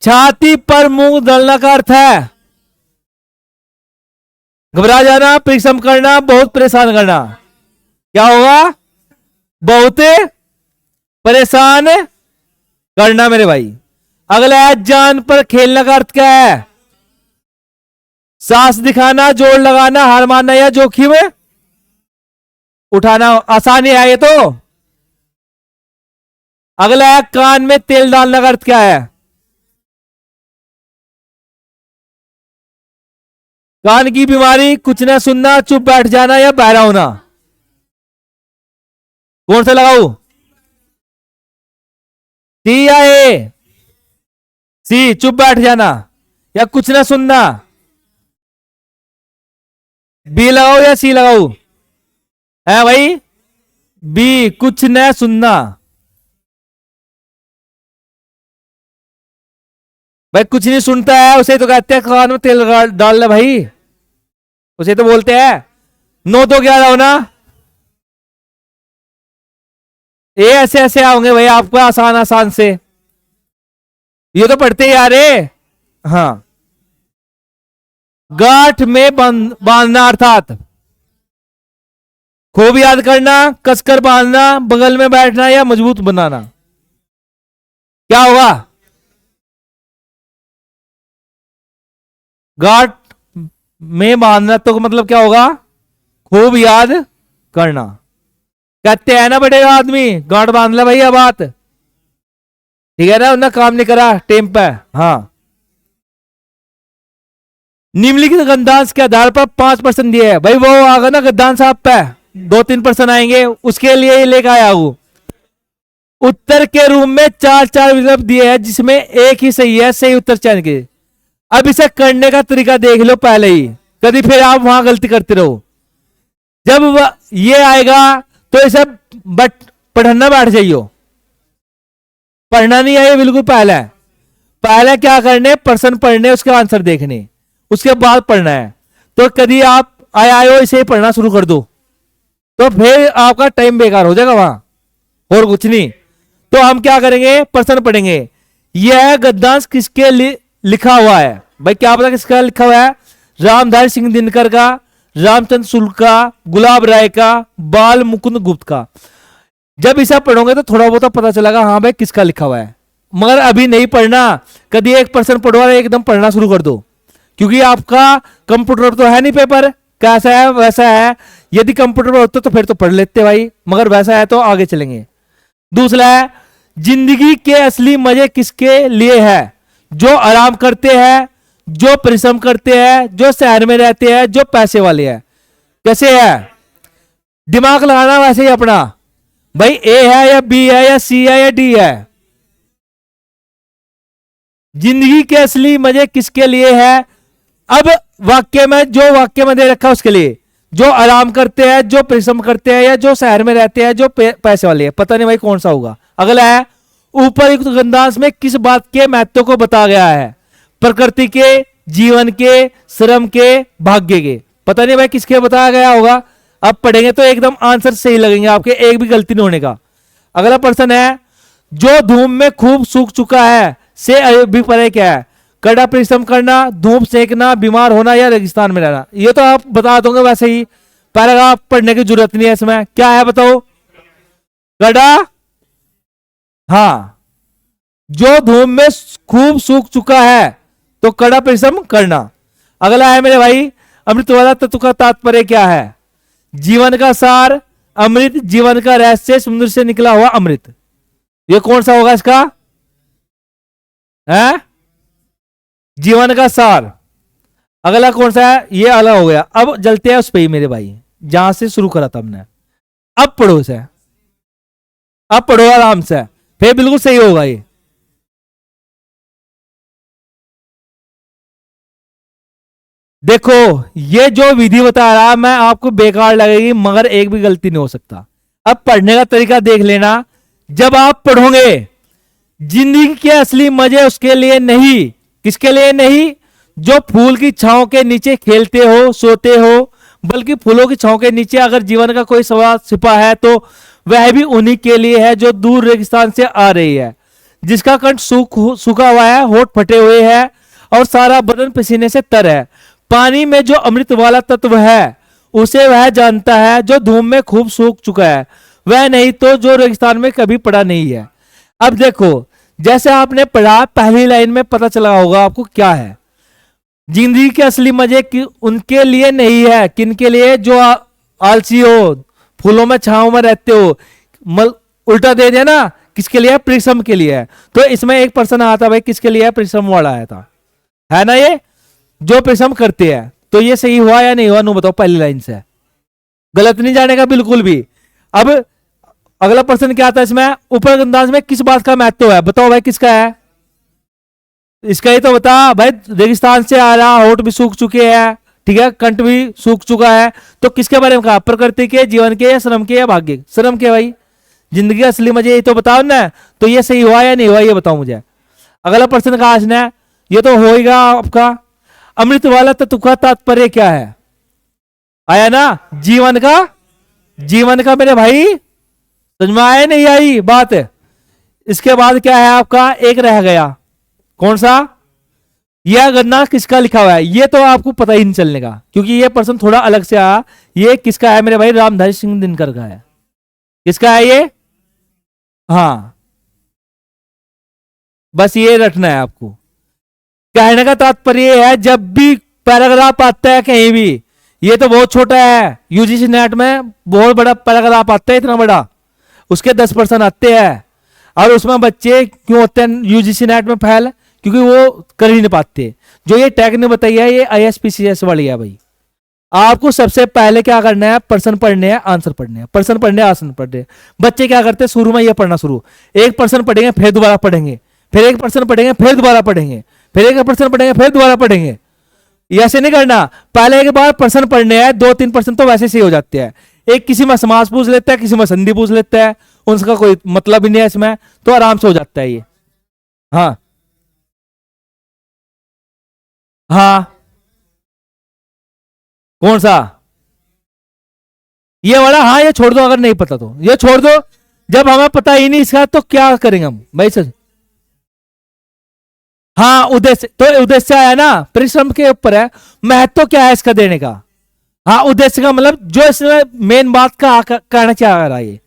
छाती पर मुंह दलना का अर्थ है घबरा जाना, परिश्रम करना, बहुत परेशान करना। क्या होगा? बहुत परेशान करना मेरे भाई। अगला है जान पर खेलने का अर्थ क्या है? सांस दिखाना, जोर लगाना, हार मानना या जोखिम उठाना। आसानी है ये तो। अगला है कान में तेल डालने का अर्थ क्या है? कान की बीमारी, कुछ ना सुनना, चुप बैठ जाना या बहरा होना? कौन सा लगाऊ? सी या ए? सी चुप बैठ जाना या कुछ ना सुनना? बी लगाओ या सी लगाओ? है भाई, बी कुछ न सुनना। भाई कुछ नहीं सुनता है उसे तो कहते हैं कान में तेल डाल ले भाई, उसे तो बोलते हैं। नो तो क्या रहो ना, ये ऐसे ऐसे आओगे भाई आपको आसान आसान से, ये तो पढ़ते ही आ रहे। हाँ, गांठ में बांधना अर्थात खूब याद करना, कसकर बांधना, बगल में बैठना या मजबूत बनाना। क्या होगा? गांठ में बांधना तो मतलब क्या होगा? खूब याद करना। कहते हैं ना बड़े आदमी, गांठ बांध ले भैया बात, ठीक है ना, उन्हें काम नहीं करा टेम पे। हाँ, निम्नलिखित गद्यांश के आधार पर 5% दिए है भाई, वो आगा ना गद्यांश आप पे 2-3% आएंगे, उसके लिए ही लेकर आया हूं। उत्तर के रूप में 4-4 विकल्प दिए हैं जिसमें एक ही सही है, सही उत्तर चयन के। अब इसे करने का तरीका देख लो पहले ही, कभी फिर आप वहां गलती करते रहो। जब ये आएगा तो इसे बट पढ़ना बैठ जाइयो, पढ़ना नहीं है ये बिल्कुल। पहले क्या करने, प्रश्न पढ़ने, उसके आंसर देखने, उसके बाद पढ़ना है। तो कभी आप आए हो इसे पढ़ना शुरू कर दो तो फिर आपका टाइम बेकार हो जाएगा वहां, और कुछ नहीं। तो हम क्या करेंगे, प्रश्न पढ़ेंगे। यह गद्यांश किसके लिए लिखा हुआ है भाई, क्या पता किसका लिखा हुआ है? रामधारी सिंह दिनकर का, रामचंद्र शुक्ल का, गुलाब राय का, बाल मुकुंद गुप्त का। जब इसे पढ़ोगे तो थोड़ा बहुत पता चलेगा हाँ भाई किसका लिखा हुआ है, मगर अभी नहीं पढ़ना। कभी एक पर्सन पढ़ो और एकदम पढ़ना शुरू कर दो, क्योंकि आपका कंप्यूटर तो है नहीं, पेपर कैसा है वैसा है। यदि कंप्यूटर पर होता तो फिर तो पढ़ लेते भाई, मगर वैसा है तो आगे चलेंगे। दूसरा है, जिंदगी के असली मजे किसके लिए है? जो आराम करते हैं, जो परिश्रम करते हैं, जो शहर में रहते हैं, जो पैसे वाले हैं। कैसे है? दिमाग लगाना वैसे ही अपना भाई, ए है या बी है या सी है या डी है? जिंदगी के असली मजे किसके लिए है? अब वाक्य में, जो वाक्य में दे रखा है उसके लिए, जो आराम करते हैं, जो परिश्रम करते हैं, या जो शहर में रहते हैं, जो पैसे वाले हैं। पता नहीं भाई कौन सा होगा। अगला है, ऊपर युक्त गद्यांश में किस बात के महत्व को बताया गया है? प्रकृति के, जीवन के, श्रम के, भाग्य के। पता नहीं भाई किसके बताया गया होगा, अब पढ़ेंगे तो एकदम आंसर सही लगेंगे आपके, एक भी गलती नहीं होने का। अगला प्रश्न है, जो धूम में खूब सूख चुका है से अभिप्राय क्या है? कड़ा परिश्रम करना, धूप सेकना, बीमार होना या रेगिस्तान में रहना। ये तो आप बता दोगे वैसे ही, पैराग्राफ पढ़ने की जरूरत नहीं है इसमें। क्या है बताओ? कड़ा, हाँ, जो धूम में खूब सूख चुका है तो कड़ा परिश्रम करना। अगला है मेरे भाई, अमृत वाला तत्व का तात्पर्य क्या है? जीवन का सार, अमृत, जीवन का रहस्य, समुद्र से निकला हुआ अमृत। ये कौन सा होगा इसका? है जीवन का सार। अगला कौन सा है? ये अलग हो गया। अब जलते हैं उस पे ही मेरे भाई, जहां से शुरू करा था हमने। अब पढ़ो इसे, अब पढ़ो आराम से, फिर बिल्कुल सही होगा ये। देखो, ये जो विधि बता रहा मैं आपको बेकार लगेगी, मगर एक भी गलती नहीं हो सकता। अब पढ़ने का तरीका देख लेना। जब आप पढ़ोगे, जिंदगी के असली मजे उसके लिए नहीं, किसके लिए नहीं? जो फूल की छांव के नीचे खेलते हो, सोते हो, बल्कि फूलों की छांव के नीचे अगर जीवन का कोई सवाल छिपा है तो वह भी उन्हीं के लिए है जो दूर रेगिस्तान से आ रही है, जिसका कंठ सूखा हुआ है, होठ फटे हुए हैं और सारा बदन पसीने से तर है। पानी में जो अमृत वाला तत्व है उसे वह जानता है जो धूम में खूब सूख चुका है, वह नहीं तो जो रेगिस्तान में कभी पड़ा नहीं है। अब देखो, जैसे आपने पढ़ा, पहली लाइन में पता चला होगा आपको क्या है। जिंदगी के असली मजे उनके लिए नहीं है, किनके लिए? जो आलसी हो, फूलों में छांव में रहते हो। उल्टा दे दिया ना, किसके लिए? परिश्रम के लिए है। तो इसमें एक पर्सन आता भाई, किसके लिए? परिश्रम वाला आया था, है ना, ये जो परिश्रम करते हैं। तो ये सही हुआ या नहीं हुआ, नु बताओ पहली लाइन से। गलत नहीं जानेगा बिल्कुल भी। अब अगला प्रश्न क्या आता है इसमें, ऊपर अंदाज में किस बात का महत्व है, बताओ भाई किसका है, इसका ही तो बता भाई। रेगिस्तान से आ रहा, होठ भी सूख चुके हैं, ठीक है, कंठ भी सूख चुका है, तो किसके बारे में कहा, प्रकृति के, जीवन के, या श्रम के, या भाग्य के? श्रम के भाई, जिंदगी का असली मजे ये तो बताओ ना। तो ये सही हुआ या नहीं हुआ, ये बताओ मुझे। अगला प्रश्न कहा इसने, ये तो होगा आपका, अमृत वाला तत्व का तात्पर्य क्या है, आया ना, जीवन का, जीवन का मेरे भाई, समझ में आया नहीं आई बात। इसके बाद क्या है आपका, एक रह गया, कौन सा, यह गन्ना किसका लिखा हुआ है, ये तो आपको पता ही नहीं चलने का, क्योंकि ये प्रश्न थोड़ा अलग से आया। ये किसका है मेरे भाई, रामधारी सिंह दिनकर का है। किसका है ये, हाँ, बस ये रटना है आपको। कहने का तात्पर्य है, जब भी पैराग्राफ आता है कहीं भी, ये तो बहुत छोटा है, यूजीसी नेट में बहुत बड़ा पैराग्राफ आता है, इतना बड़ा, उसके 10% आते हैं, और उसमें बच्चे क्यों होते हैं यूजीसी नेट में फेल, क्योंकि वो कर ही नहीं पाते। जो ये टैग ने बताई है, ये ISPCS वाली है भाई। आपको सबसे पहले क्या करना है, प्रश्न पढ़ने हैं, आंसर पढ़ने हैं, प्रश्न पढ़ने, आंसर पढ़ने। बच्चे क्या करते हैं, शुरू में ये पढ़ना शुरू, एक प्रश्न पढ़ेंगे फिर दोबारा पढ़ेंगे, फिर एक प्रश्न पढ़ेंगे फिर दोबारा पढ़ेंगे, फिर एक प्रश्न पढ़ेंगे फिर दोबारा पढ़ेंगे। ऐसे नहीं करना, पहले एक बार प्रश्न पढ़ने हैं, 2-3 प्रश्न तो वैसे सही हो जाते हैं। एक किसी में समास पूछ लेता है, किसी में संधि पूछ लेता है, उनका कोई मतलब ही नहीं है इसमें, तो आराम से हो जाता है ये। हाँ हाँ, कौन सा, ये वाला, हाँ ये छोड़ दो, अगर नहीं पता तो ये छोड़ दो। जब हमें पता ही नहीं इसका तो क्या करेंगे हम भाई सर। हाँ, उद्देश्य तो उद्देश्य आया ना, परिश्रम के ऊपर है, महत्व क्या है इसका देने का। हाँ, उद्देश्य का मतलब जो इसमें मेन बात का कहना चाह रहा है ये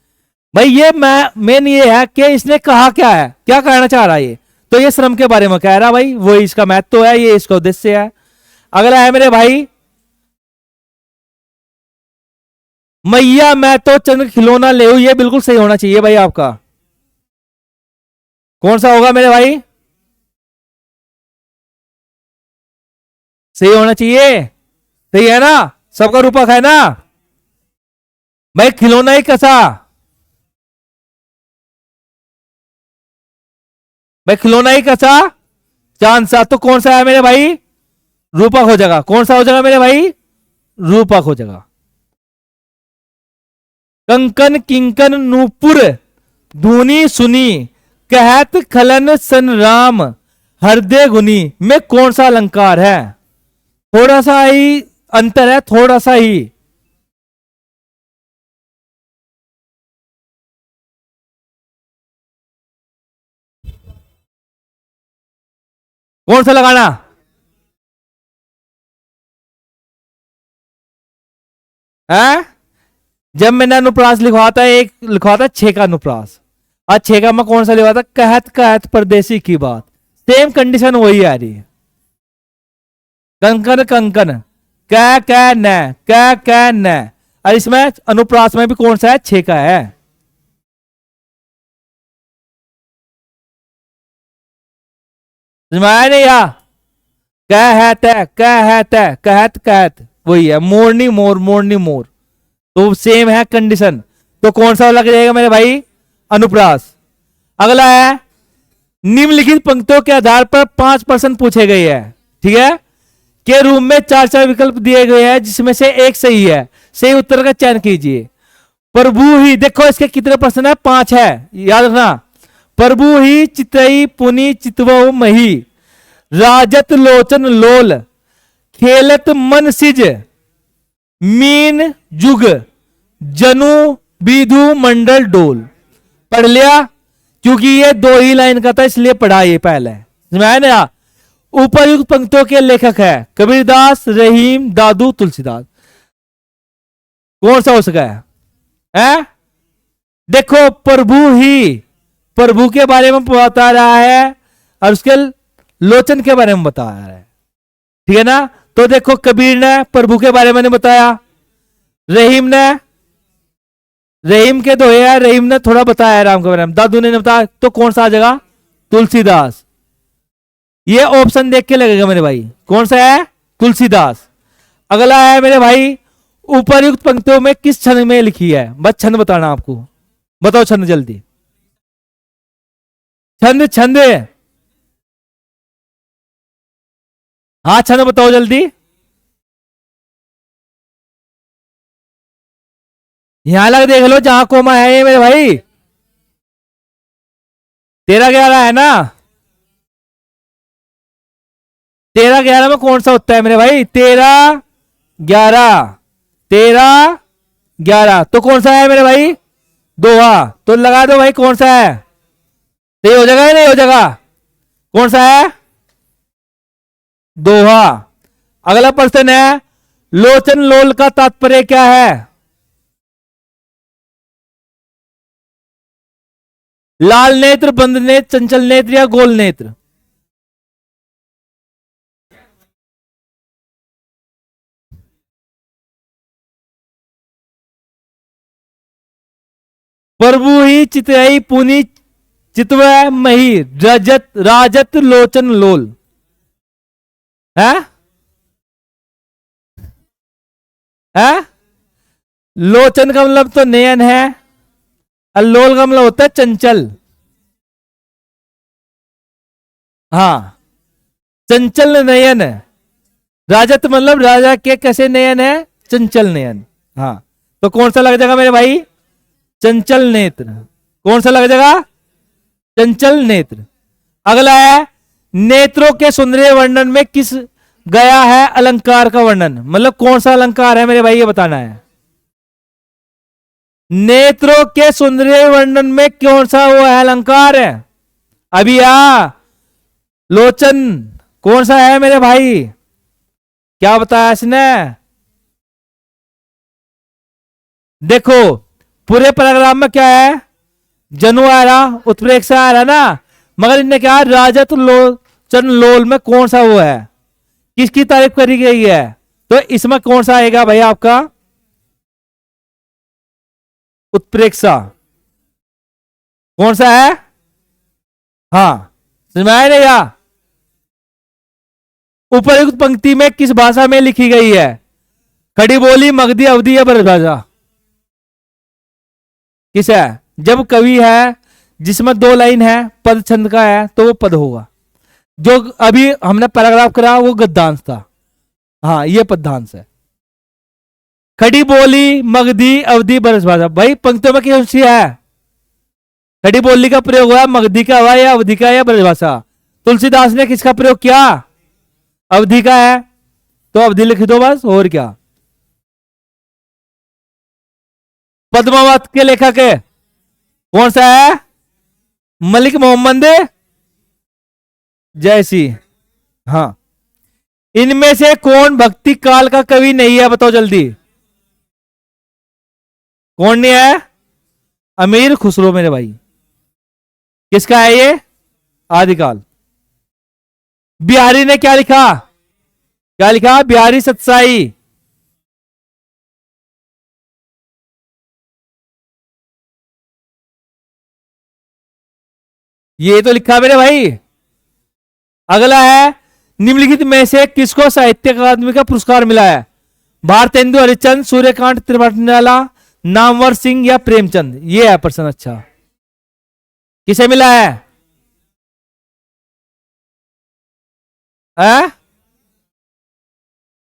भाई, ये मेन ये है कि इसने कहा क्या है, क्या कहना चाह रहा है ये। तो ये श्रम के बारे में कह रहा भाई, वो इसका महत्व है, ये इसका उद्देश्य है। अगला है मेरे भाई, मैया मैं तो चंद खिलौना ले, ये बिल्कुल सही होना चाहिए भाई आपका। कौन सा होगा मेरे भाई, सही होना चाहिए, सही है ना, सबका रूपक है ना भाई, खिलौना ही कैसा भाई, खिलौना ही कैसा, चांद सा, तो कौन सा है मेरे भाई, रूपक हो जाएगा। कौन सा हो जाएगा मेरे भाई, रूपक हो जाएगा। कंकन किंकन नूपुर धुनी सुनी, कहत खलन सन राम हृदय गुनी में कौन सा अलंकार है, थोड़ा सा ही अंतर है, थोड़ा सा ही। कौन सा लगाना, है जब मैंने अनुप्रास लिखवा था, एक लिखवा था 6 का अनुप्रास, आज 6 का मैं कौन सा लिखवा था, कहत कहत परदेसी की बात, सेम कंडीशन वही आ रही है। कंकन कंकन, कै न, और इसमें अनुप्रास में भी कौन सा है, 6 का है। नहीं या कहत कहत वही है, मोरनी मोर, मोरनी मोर, तो सेम है कंडीशन। तो कौन सा लग जाएगा मेरे भाई, अनुप्रास। अगला है, निम्नलिखित पंक्तियों के आधार पर 5 प्रश्न पूछे गए हैं, ठीक है, के रूप में 4-4 विकल्प दिए गए हैं, जिसमें से एक सही है, सही उत्तर का चयन कीजिए। प्रभु ही, देखो इसके कितने प्रश्न है, 5 है, याद रखना। प्रभु ही चितई पुनि चितवो मही, राजत लोचन लोल, खेलत मन सिज, मीन जुग, जनु विधु मंडल डोल। पढ़ लिया, क्योंकि ये 2 ही लाइन का था इसलिए पढ़ा ये पहले, समझ ना। उपयुक्त पंक्तियों के लेखक है कबीरदास, रहीम, दादू, तुलसीदास। कौन सा हो सका है? देखो प्रभु ही, प्रभु के बारे में बता रहा है, और उसके लोचन के बारे में बता रहा है, ठीक है ना। तो देखो कबीर ने प्रभु के बारे में नहीं बताया, रहीम ने, रहीम के 2 है, रहीम ने थोड़ा बताया राम के बारे में, दादू ने बताया, तो कौन सा आ जाएगा, तुलसीदास। ये ऑप्शन देख के लगेगा मेरे भाई, कौन सा है, तुलसीदास। अगला है मेरे भाई, उपरयुक्त पंक्तियों में किस छंद में लिखी है? बस छंद बताना आपको। बताओ छंद जल्दी। छंद छंद। हाँ छंद बताओ जल्दी। यहां लग देख लो जहां कोमा है ये मेरे भाई। 13-11 है ना? 13-11 में कौन सा होता है मेरे भाई? 13-11। 13-11 तो कौन सा है मेरे भाई? दोहा। तो लगा दो भाई कौन सा है। सही हो जाएगा या नहीं हो जाएगा? कौन सा है? दोहा। अगला प्रश्न है, लोचन लोल का तात्पर्य क्या है? लाल नेत्र, बंद नेत्र, चंचल नेत्र या गोल नेत्र? प्रभु ही चितई पुनि चितव मही रजत राजत लोचन लोल है। है लोचन का मतलब तो नयन है, और लोल का मतलब होता है चंचल। हाँ चंचल नयन है। राजत मतलब राजा के कैसे नयन है? चंचल नयन। हाँ तो कौन सा लग जाएगा मेरे भाई? चंचल नेत्र। कौन सा लग जाएगा? चंचल नेत्र। अगला है, नेत्रों के सौंदर्य वर्णन में किस गया है अलंकार का वर्णन? मतलब कौन सा अलंकार है मेरे भाई, ये बताना है। नेत्रों के सौंदर्य वर्णन में कौन सा वो है अलंकार है? अभी लोचन कौन सा है मेरे भाई? क्या बताया इसने? देखो पूरे पैराग्राफ में क्या है? जनु आ रहा, उत्प्रेक्षा आ रहा ना, मगर इनने क्या राजत लोचन लोल में कौन सा वो है, किसकी तारीफ करी गई है? तो इसमें कौन सा आएगा भाई आपका? उत्प्रेक्षा। कौन सा है? हाँ समझ में आया नहीं या? उपरयुक्त पंक्ति में किस भाषा में लिखी गई है? खड़ी बोली, मगधी, अवधी या ब्रजभाषा? किस है? जब कवि है जिसमें दो लाइन है, पद छंद का है, तो वो पद होगा। जो अभी हमने पैराग्राफ करा वो गद्यांश था। हाँ ये पद्यांश है। खड़ी बोली, मगधी, अवधी, ब्रजभाषा। भाई पंक्तियों में कौन सी है? खड़ी बोली का प्रयोग हुआ, मगधी का हुआ या अवधी का या ब्रजभाषा? तुलसीदास ने किसका प्रयोग किया? अवधी का है, तो अवधि लिख दो बस, और क्या। पद्मावत के लेखक है कौन सा है? मलिक मोहम्मद जैसी। हाँ इनमें से कौन भक्ति काल का कवि नहीं है? बताओ जल्दी। कौन नहीं है? अमीर खुसरो मेरे भाई। किसका है ये? आदिकाल। बिहारी ने क्या लिखा? क्या लिखा? बिहारी सत्साई। ये तो लिखा मेरे भाई। अगला है, निम्नलिखित में से किसको साहित्य अकादमी का पुरस्कार मिला है? भारतेंदु हरिश्चंद्र, सूर्यकांत त्रिपाठी, नामवर सिंह या प्रेमचंद? ये है प्रश्न। अच्छा किसे मिला है? आ?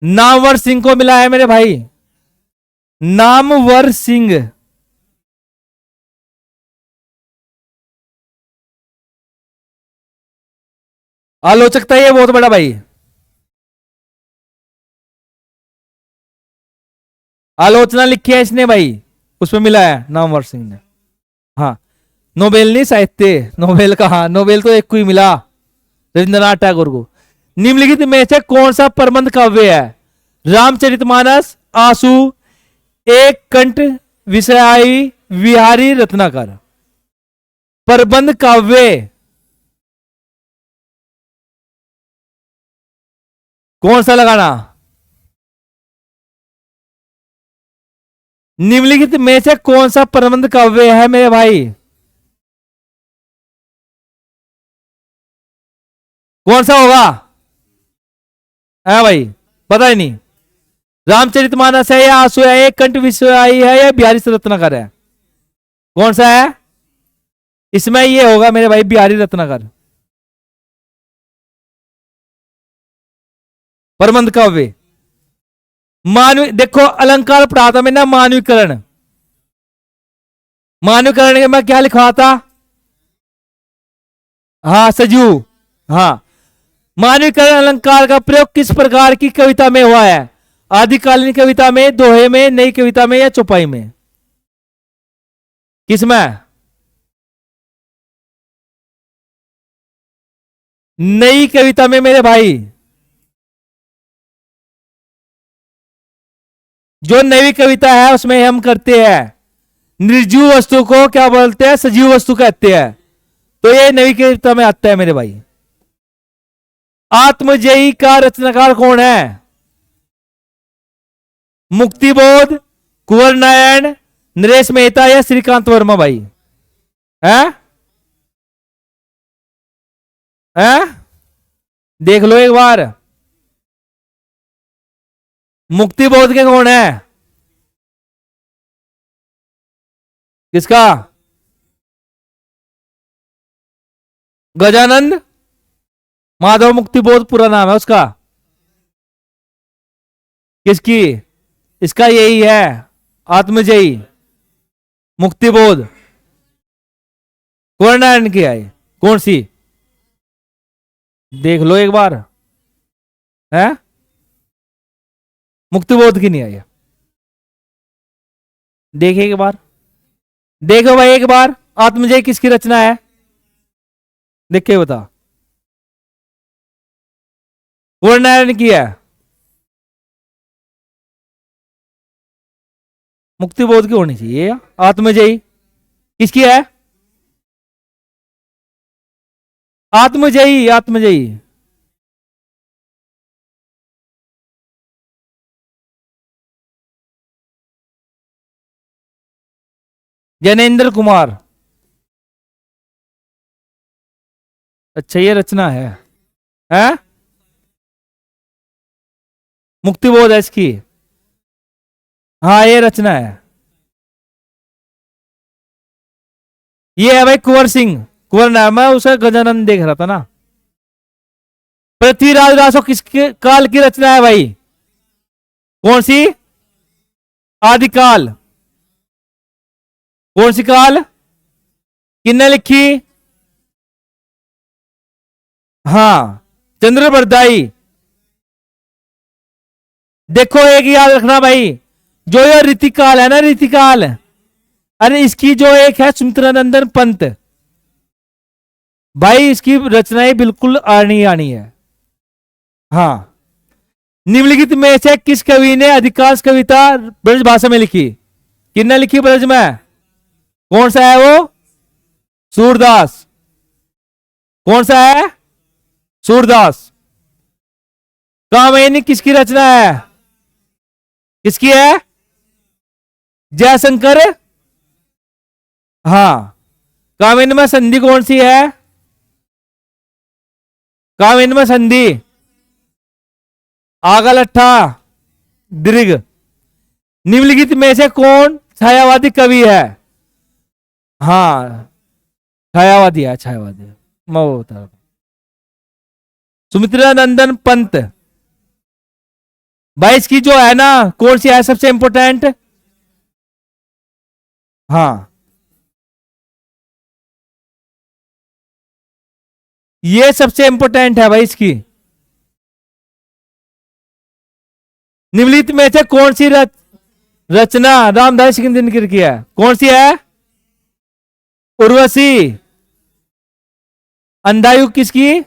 नामवर सिंह को मिला है मेरे भाई। नामवर सिंह। आलोचकता ये बहुत बड़ा भाई। आलोचना लिखी है इसने भाई, उसमें मिला है नामवर सिंह ने। हाँ नोबेल नहीं, साहित्य नोबेल का। हाँ नोबेल तो एक को ही मिला, रविंद्रनाथ टैगोर को। निम्नलिखित में से कौन सा प्रबंध काव्य है? रामचरितमानस, आंसू, एक कंठ, विषयाई, विहारी, रत्नाकर? प्रबंध काव्य कौन सा लगाना? निम्नलिखित में से कौन सा प्रबंध काव्य है मेरे भाई? कौन सा होगा? है भाई, पता ही नहीं। रामचरितमानस है या आंसू है, ये कंठ विश्वाई है या बिहारी रत्नाकर है? कौन सा है? इसमें ये होगा मेरे भाई बिहारी रत्नाकर। प्रबंध काव्य। मानव देखो अलंकार पढ़ा था मैंने, मानवीकरण। मानवीकरण के मैं क्या लिखा था? हाँ सजीव। हाँ, मानवीकरण अलंकार का प्रयोग किस प्रकार की कविता में हुआ है? आदिकालीन कविता में, दोहे में, नई कविता में या चौपाई में? किसमें? नई कविता में मेरे भाई। जो नई कविता है उसमें हम करते हैं निर्जीव वस्तु को क्या बोलते हैं? सजीव वस्तु कहते हैं। तो ये नई कविता में आता है मेरे भाई। आत्मजयी का रचनाकार कौन है? मुक्तिबोध, कुंवर नारायण, नरेश मेहता या श्रीकांत वर्मा भाई? है? है? देख लो एक बार। मुक्तिबोध के कौन है? किसका? गजानंद माधव मुक्तिबोध पूरा नाम है उसका। किसकी? इसका यही है, आत्मजयी मुक्तिबोध। कुंवर नारायण की है? कौन सी? देख लो एक बार। है? मुक्तिबोध की नहीं आई? देखिए एक बार, देखो भाई एक बार, आत्मजयी किसकी रचना है? देख के बता। कुंवर नारायण की है? मुक्तिबोध की होनी चाहिए। आत्मजयी किसकी है? आत्मजयी, आत्मजयी। जैनेन्द्र कुमार। अच्छा ये रचना है? हैं? मुक्तिबोध है इसकी? हाँ ये रचना है। ये है भाई कुंवर सिंह, कुंवर नाम है उसका। गजानंद देख रहा था ना। पृथ्वीराज रासो किसके काल की रचना है भाई? कौन सी? आदिकाल। कौन सी काल? किसने लिखी? हाँ, चंद्र बरदाई। देखो एक याद रखना भाई, जो ये रीतिकाल है ना, रीतिकाल, अरे इसकी जो एक है सुमित्रानंदन पंत भाई, इसकी रचनाएं बिल्कुल आनी आनी है। हाँ, निम्नलिखित में से किस कवि ने अधिकांश कविता ब्रज भाषा में लिखी? किसने लिखी ब्रज में? कौन सा है वो? सूरदास। कौन सा है? सूरदास। कामयनी किसकी रचना है? किसकी है? जयशंकर। हाँ, कामिनी में संधि कौन सी है? कामिनी में संधि आगा लट्ठा दीर्घ। निम्नलिखित में से कौन छायावादी कवि है? हाँ छायावादी है, छायावादी। मैं वो बता रहा हूं, सुमित्रानंदन पंत। भाई इसकी जो है ना, कौन सी है सबसे इंपोर्टेंट? हाँ, ये सबसे इंपोर्टेंट है भाई इसकी। निम्नलिखित में से कौन सी रचना रामधारी सिंह दिनकर की है? कौन सी है? उर्वशी। अंधायु किसकी?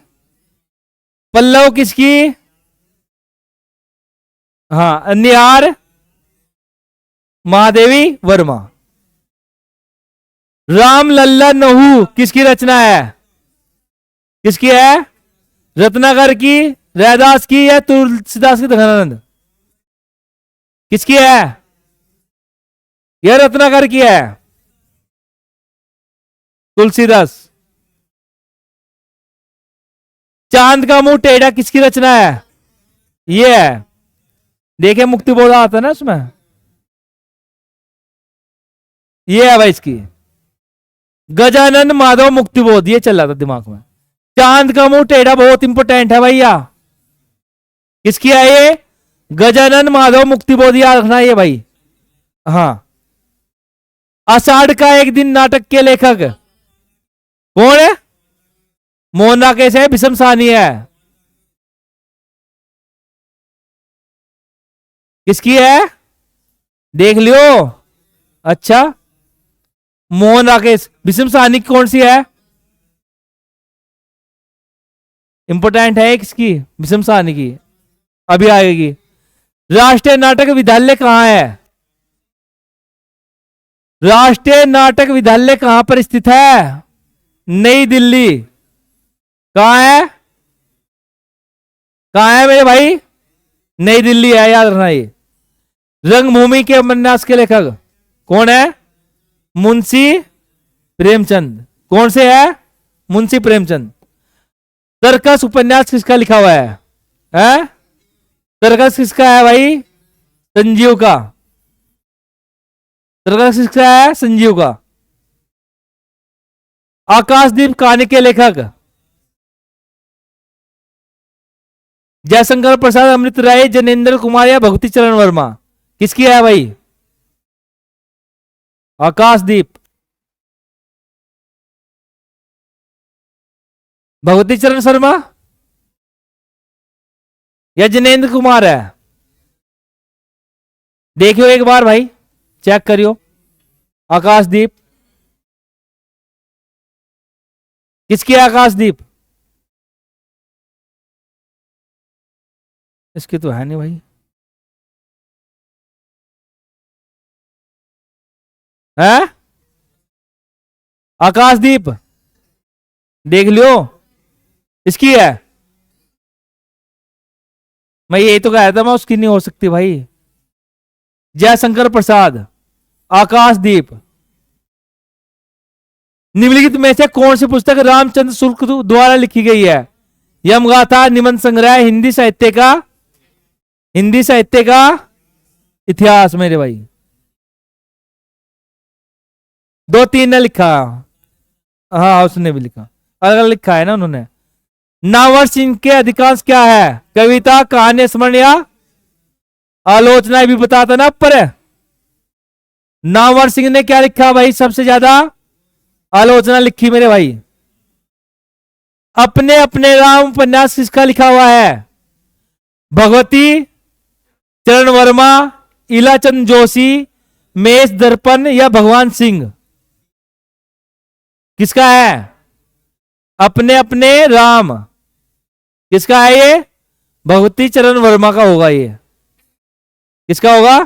पल्लव किसकी? हाँ, निहार महादेवी वर्मा। राम लल्ला नहू किसकी रचना है? किसकी है? रत्नाकर की, रैदास की या तुलसीदास की, धनानंद? किसकी है? यह रत्नाकर की है। तुलसीदास। चांद का मुंह टेढ़ा किसकी रचना है? यह है देखिए मुक्तिबोध आता है ना उसमें, ये है भाई इसकी गजानन माधव मुक्तिबोध, ये चल रहा था दिमाग में। चांद का मुंह टेढ़ा बहुत इंपोर्टेंट है भैया, किसकी है ये? गजानन माधव मुक्तिबोध, याद रखना ये भाई। हाँ, आषाढ़ का एक दिन नाटक के लेखक कौन है? मोहन राकेश है, विषम साहनी है, किसकी है? देख लियो। अच्छा, मोहन राकेश, विषम साहनी कौन सी है? इंपोर्टेंट है किसकी? विषम साहनी की, अभी आएगी। राष्ट्रीय नाटक विद्यालय कहां है? राष्ट्रीय नाटक विद्यालय कहां पर स्थित है? नई दिल्ली। कहां है? कहां है मेरे भाई? नई दिल्ली है, याद रखना ये। रंगभूमि के उपन्यास के लेखक कौन है? मुंशी प्रेमचंद। कौन से है? मुंशी प्रेमचंद। सर्कस उपन्यास किसका लिखा हुआ है? सर्कस किसका है भाई? संजीव का। सर्कस किसका है? संजीव का। आकाशदीप कहानी के लेखक जयशंकर प्रसाद, अमृत राय, जनेन्द्र कुमार या भगवती चरण वर्मा, किसकी है भाई? आकाशदीप। भगवती चरण शर्मा या जनेन्द्र कुमार है? देखियो एक बार भाई, चेक करियो। आकाशदीप किसकी है? आकाशदीप इसकी तो है नहीं भाई। है आकाशदीप, देख लियो, इसकी है। मैं यही तो कह रहा था, मैं उसकी नहीं हो सकती भाई। जयशंकर प्रसाद, आकाशदीप। निम्नलिखित में से कौन सी पुस्तक रामचंद्र शुक्ल द्वारा लिखी गई है? यमगाथा, निबंध संग्रह, हिंदी साहित्य का, हिंदी साहित्य का इतिहास मेरे भाई। 2-3 ने लिखा, हाँ उसने भी लिखा, अलग अलग लिखा है ना उन्होंने। नावर सिंह के अधिकांश क्या है? कविता, कहानी, स्मरण या आलोचना? भी बताता ना ऊपर है। नावर सिंह ने क्या लिखा भाई? सबसे ज्यादा आलोचना लिखी मेरे भाई। अपने अपने राम उपन्यास किसका लिखा हुआ है? भगवती चरण वर्मा, इलाचंद जोशी, मेष दर्पण या भगवान सिंह, किसका है? अपने अपने राम किसका है ये? भगवती चरण वर्मा का होगा ये। किसका होगा?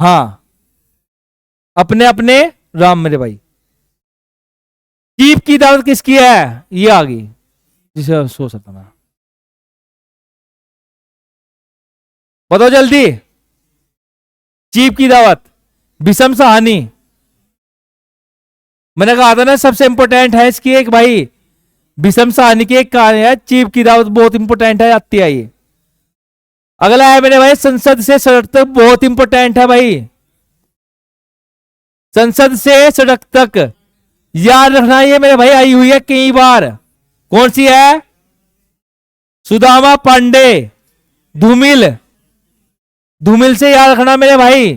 हाँ, अपने अपने राम मेरे भाई। चीफ की दावत किसकी है? ये आ गई, जिसे सो सकता मैं। बताओ जल्दी। चीफ की दावत विषम साहनी। मैंने कहा था ना सबसे इंपोर्टेंट है इसकी एक भाई, विषम साहनी की एक कहानी है। चीफ की दावत बहुत इंपोर्टेंट है, आती है ये। अगला है मेरे भाई संसद से सड़क तक, बहुत इंपोर्टेंट है भाई। संसद से सड़क तक याद रखना, ये मेरे भाई आई हुई है कई बार। कौन सी है? सुदामा पांडे, धूमिल। धूमिल से याद रखना मेरे भाई।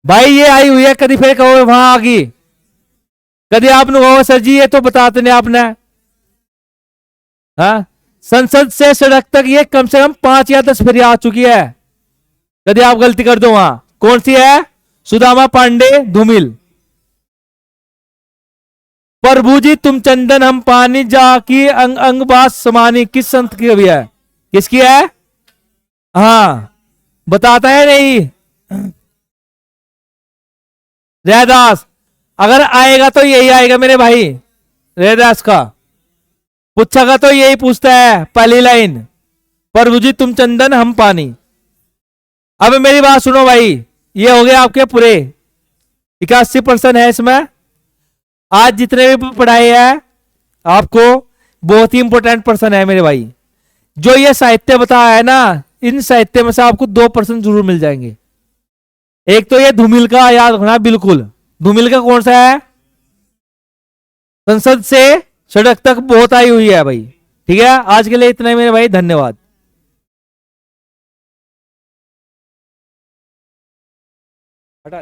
भाई ये आई हुई है, कभी फिर कहो वहां आ गई, कभी आपने कहो सर जी ये तो बताते नहीं आपने। हाँ, संसद से सड़क तक ये कम से कम 5 या 10 फेरी आ चुकी है, कभी आप गलती कर दो वहां। कौन सी है? सुदामा पांडे, धूमिल। प्रभु जी तुम चंदन हम पानी, जा की अंग अंग बास समानी, किस संत की कवि है? किसकी है? हाँ, बताता है नहीं। रैदास। अगर आएगा तो यही आएगा मेरे भाई, रैदास का पूछेगा तो यही पूछता है पहली लाइन, प्रभु जी तुम चंदन हम पानी। अब मेरी बात सुनो भाई, ये हो गया आपके पूरे 81% है इसमें। आज जितने भी पढ़ाए हैं आपको, बहुत ही इंपॉर्टेंट पर्सन है मेरे भाई। जो ये साहित्य बताया है ना, इन साहित्य में से आपको 2% जरूर मिल जाएंगे। एक तो ये धूमिल का याद रखना बिल्कुल। धूमिल का कौन सा है? संसद से सड़क तक बहुत आई हुई है भाई। ठीक है, आज के लिए इतना ही मेरे भाई, धन्यवाद। हटा